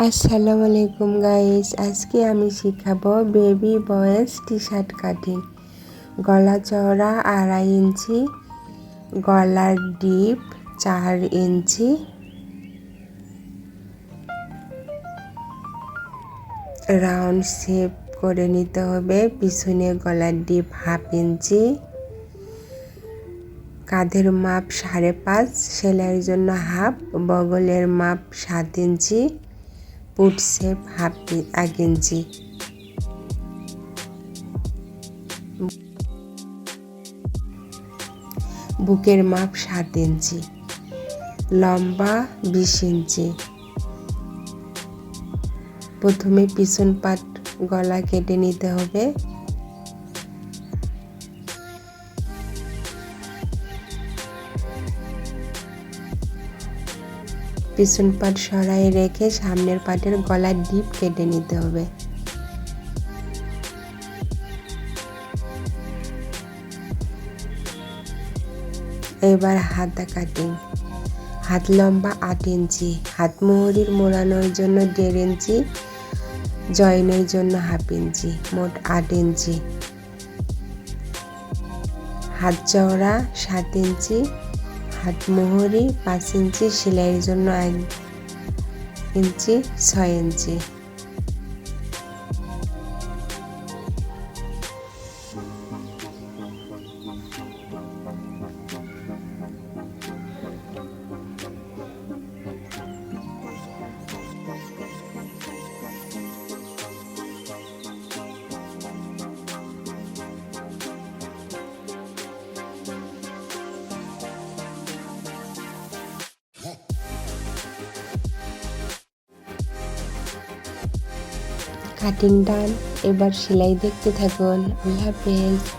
আসসালামু আলাইকুম গাইস, আজকে আমি শিখাবো baby boys T shirt cutting. গলা চওড়া 2.5 ইঞ্চি, গলার ডিপ 4 ইঞ্চি, রাউন্ড শেপ করে নিতে হবে। পিছনে গলার ডিপ 1/2 ইঞ্চি, কাঁধের মাপ 5.5, সেলাইয়ের জন্য 1/2, বগলের মাপ 7 ইঞ্চি, পুট শেপ 1 ইঞ্চি, বুকের মাপ 7 ইঞ্চি, লম্বা 20 ইঞ্চি। প্রথমে পিছন পাট গলা কেটে নিতে হবে। পিছন পাট সরাই রেখে সামনের পাটের গলার ডিপ কেটে নিতে হবে। এবার হাতা কাটিং। হাত লম্বা 8 ইঞ্চি, হাত মোহরির মোড়ানোর জন্য 1.5 ইঞ্চি, জয়েনের জন্য 1/2 ইঞ্চি, মোট 8 ইঞ্চি। হাত চওড়া 7 ইঞ্চি, হাত মোহরি 5 ইঞ্চি, সেলাইয়ের জন্য 1 ইঞ্চি, 6 ইঞ্চি। কাটিং ডান। এবার সেলাই দেখতে থাকুন। আল্লাহ হাফেজ।